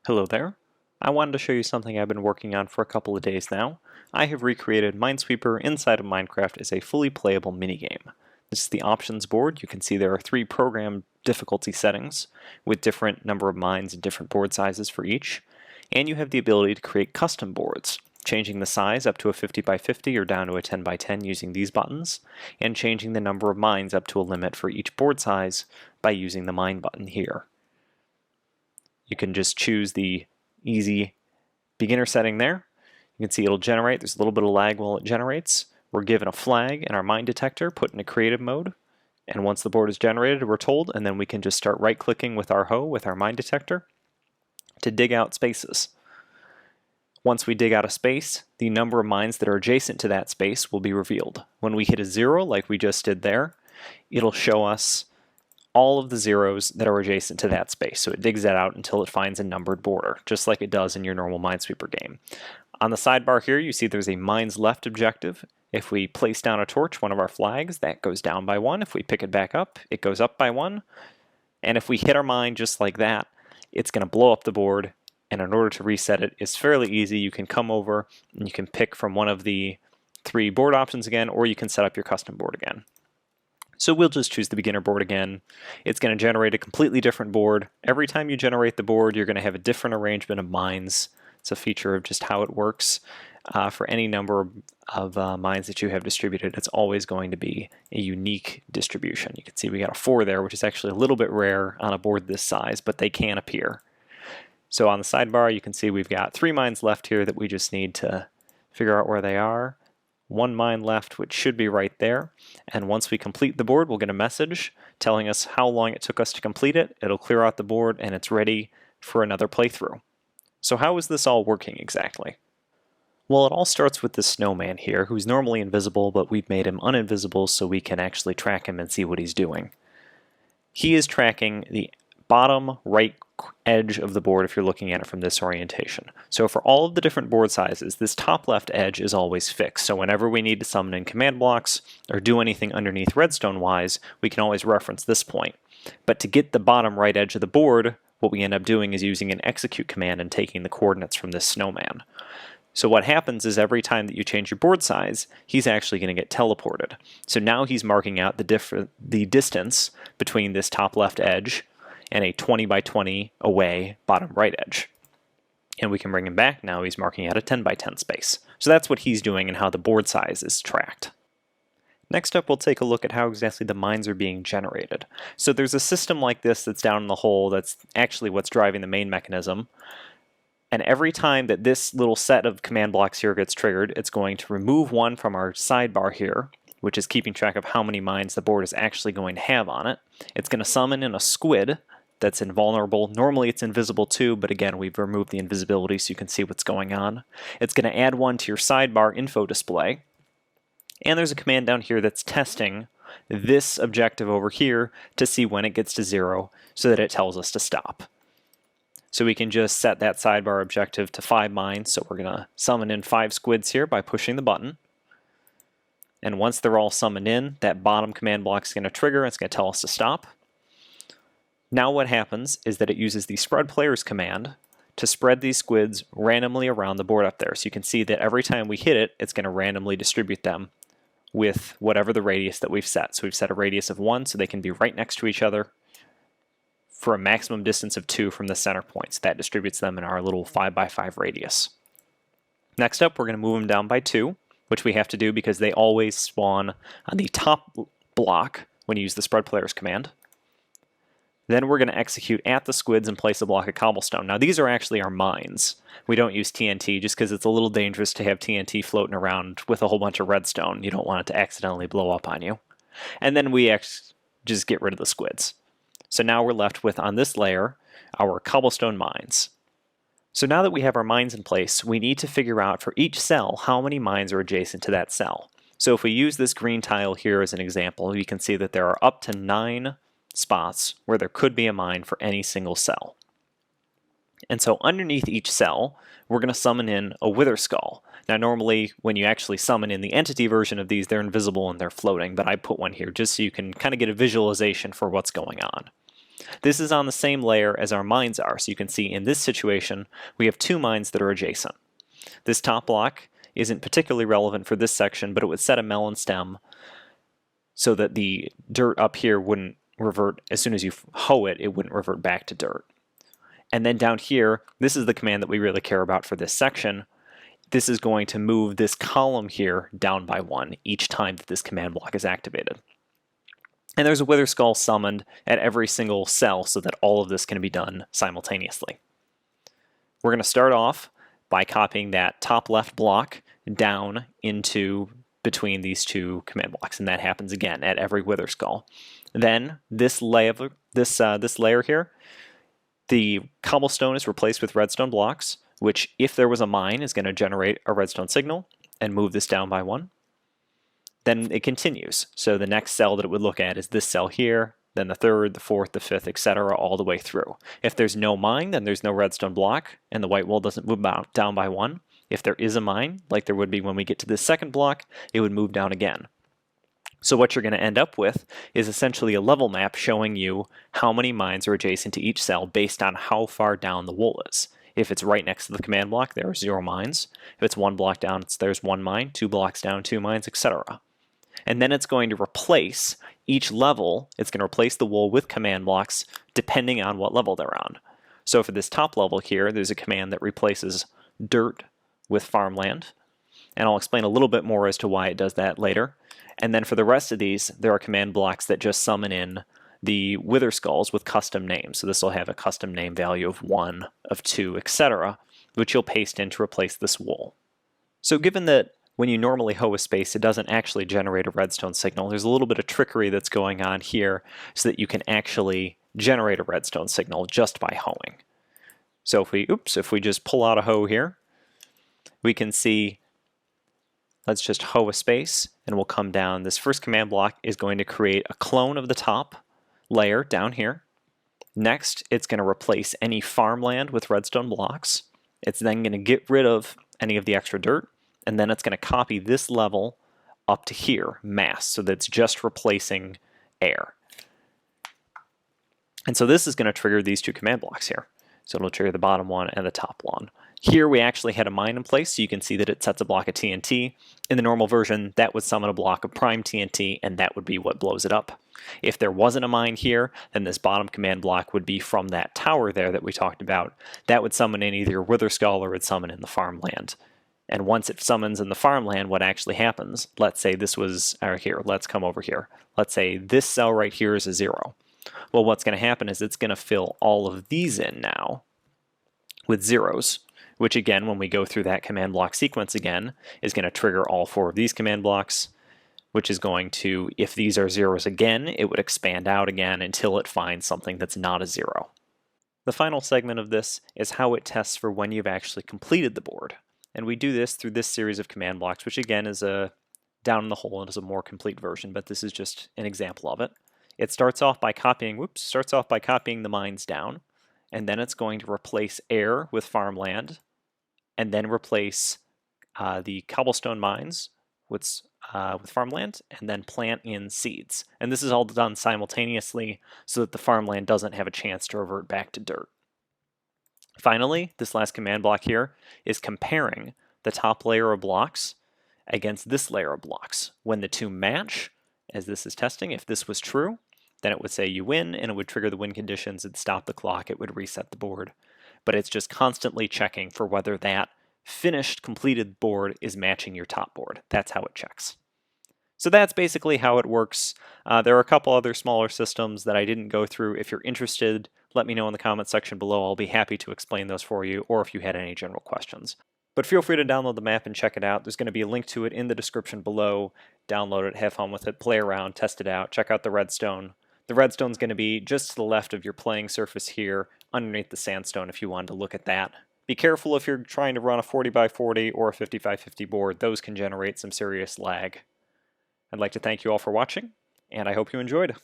Hello there. I wanted to show you something I've been working on for a couple of days now. I have recreated Minesweeper inside of Minecraft as a fully playable minigame. This is the options board. You can see there are 3 program difficulty settings with different number of mines and different board sizes for each. And you have the ability to create custom boards, changing the size up to a 50 by 50 or down to a 10 by 10 using these buttons, and changing the number of mines up to a limit for each board size by using the mine button here. You can just choose the easy beginner setting there. You can see it'll generate. There's a little bit of lag while it generates. We're given a flag in our mine detector, put into creative mode. And once the board is generated, we're told, and then we can just start right-clicking with our hoe, with our mine detector, to dig out spaces. Once we dig out a space, the number of mines that are adjacent to that space will be revealed. When we hit a 0, like we just did there, it'll show us all of the zeros that are adjacent to that space. So it digs that out until it finds a numbered border, just like it does in your normal Minesweeper game. On the sidebar here, you see there's a mines left objective. If we place down a torch, one of our flags, that goes down by 1. If we pick it back up, it goes up by 1. And if we hit our mine just like that, it's going to blow up the board. And in order to reset it, it's fairly easy. You can come over and you can pick from one of the 3 board options again, or you can set up your custom board again. So we'll just choose the beginner board again. It's going to generate a completely different board. Every time you generate the board, you're going to have a different arrangement of mines. It's a feature of just how it works. For any number of mines that you have distributed, it's always going to be a unique distribution. You can see we got a 4 there, which is actually a little bit rare on a board this size, but they can appear. So on the sidebar, you can see we've got 3 mines left here that we just need to figure out where they are. 1 mine left, which should be right there. And once we complete the board, we'll get a message telling us how long it took us to complete it. It'll clear out the board and it's ready for another playthrough. So how is this all working exactly? Well, it all starts with the Snowman here, who's normally invisible, but we've made him uninvisible so we can actually track him and see what he's doing. He is tracking the bottom right edge of the board if you're looking at it from this orientation. So for all of the different board sizes, this top left edge is always fixed. So whenever we need to summon in command blocks or do anything underneath redstone wise, we can always reference this point. But to get the bottom right edge of the board, what we end up doing is using an execute command and taking the coordinates from this snowman. So what happens is every time that you change your board size, he's actually going to get teleported. So now he's marking out the distance between this top left edge and a 20 by 20 away bottom right edge. And we can bring him back. Now he's marking out a 10 by 10 space. So that's what he's doing and how the board size is tracked. Next up, we'll take a look at how exactly the mines are being generated. So there's a system like this that's down in the hole that's actually what's driving the main mechanism. And every time that this little set of command blocks here gets triggered, it's going to remove one from our sidebar here, which is keeping track of how many mines the board is actually going to have on it. It's going to summon in a squid that's invulnerable. Normally it's invisible too, but again, we've removed the invisibility so you can see what's going on. It's going to add one to your sidebar info display. And there's a command down here that's testing this objective over here to see when it gets to 0 so that it tells us to stop. So we can just set that sidebar objective to 5 mines. So we're going to summon in 5 squids here by pushing the button. And once they're all summoned in, that bottom command block is going to trigger and it's going to tell us to stop. Now what happens is that it uses the spread players command to spread these squids randomly around the board up there. So you can see that every time we hit it, it's going to randomly distribute them with whatever the radius that we've set. So we've set a radius of 1 so they can be right next to each other for a maximum distance of 2 from the center points. That distributes them in our little 5 by 5 radius. Next up, we're going to move them down by 2, which we have to do because they always spawn on the top block when you use the spread players command. Then we're going to execute at the squids and place a block of cobblestone. Now these are actually our mines. We don't use TNT just because it's a little dangerous to have TNT floating around with a whole bunch of redstone. You don't want it to accidentally blow up on you. And then we just get rid of the squids. So now we're left with, on this layer, our cobblestone mines. So now that we have our mines in place, we need to figure out for each cell how many mines are adjacent to that cell. So if we use this green tile here as an example, you can see that there are up to 9 spots where there could be a mine for any single cell. And so underneath each cell, we're going to summon in a wither skull. Now normally when you actually summon in the entity version of these, they're invisible and they're floating, but I put one here just so you can kind of get a visualization for what's going on. This is on the same layer as our mines are, so you can see in this situation we have two mines that are adjacent. This top block isn't particularly relevant for this section, but it would set a melon stem so that the dirt up here wouldn't revert, as soon as you hoe it, it wouldn't revert back to dirt. And then down here, this is the command that we really care about for this section. This is going to move this column here down by 1 each time that this command block is activated. And there's a Wither Skull summoned at every single cell so that all of this can be done simultaneously. We're going to start off by copying that top left block down into between these two command blocks, and that happens again at every Wither Skull. Then this layer here, the cobblestone is replaced with redstone blocks, which, if there was a mine, is going to generate a redstone signal and move this down by 1. Then it continues. So the next cell that it would look at is this cell here, then the third, the fourth, the fifth, etc., all the way through. If there's no mine, then there's no redstone block, and the white wool doesn't move down by 1. If there is a mine, like there would be when we get to this second block, it would move down again. So what you're going to end up with is essentially a level map showing you how many mines are adjacent to each cell based on how far down the wool is. If it's right next to the command block, there are 0 mines. If it's 1 block down, there's 1 mine, 2 blocks down, 2 mines, etc. And then it's going to replace each level, it's going to replace the wool with command blocks depending on what level they're on. So for this top level here, there's a command that replaces dirt with farmland. And I'll explain a little bit more as to why it does that later. And then for the rest of these, there are command blocks that just summon in the Wither Skulls with custom names. So this will have a custom name value of 1, of 2, etc., which you'll paste in to replace this wool. So given that when you normally hoe a space, it doesn't actually generate a redstone signal, there's a little bit of trickery that's going on here so that you can actually generate a redstone signal just by hoeing. So if we just pull out a hoe here, we can see, let's just hoe a space and we'll come down. This first command block is going to create a clone of the top layer down here. Next, it's going to replace any farmland with redstone blocks. It's then going to get rid of any of the extra dirt, and then it's going to copy this level up to here, mass, so that it's just replacing air. And so this is going to trigger these two command blocks here. So it'll trigger the bottom one and the top one. Here we actually had a mine in place, so you can see that it sets a block of TNT. In the normal version, that would summon a block of prime TNT, and that would be what blows it up. If there wasn't a mine here, then this bottom command block would be from that tower there that we talked about. That would summon in either Wither Skull or it would summon in the farmland. And once it summons in the farmland, what actually happens, let's say this was, here, let's come over here. Let's say this cell right here is a 0. Well, what's going to happen is it's going to fill all of these in now with zeros, which again, when we go through that command block sequence again, is going to trigger all 4 of these command blocks, which is going to, if these are zeros again, it would expand out again until it finds something that's not a 0. The final segment of this is how it tests for when you've actually completed the board. And we do this through this series of command blocks, which again is a down in the hole and is a more complete version, but this is just an example of it. It starts off by copying the mines down, and then it's going to replace air with farmland, and then replace the cobblestone mines with farmland, and then plant in seeds. And this is all done simultaneously so that the farmland doesn't have a chance to revert back to dirt. Finally, this last command block here is comparing the top layer of blocks against this layer of blocks. When the two match, as this is testing, if this was true, then it would say you win, and it would trigger the win conditions, it'd stop the clock, it would reset the board. But it's just constantly checking for whether that finished, completed board is matching your top board. That's how it checks. So that's basically how it works. There are a couple other smaller systems that I didn't go through. If you're interested, let me know in the comment section below. I'll be happy to explain those for you, or if you had any general questions. But feel free to download the map and check it out. There's going to be a link to it in the description below. Download it, have fun with it, play around, test it out, check out the redstone. The redstone's going to be just to the left of your playing surface here, underneath the sandstone if you wanted to look at that. Be careful if you're trying to run a 40x40 or a 50x50 board. Those can generate some serious lag. I'd like to thank you all for watching, and I hope you enjoyed.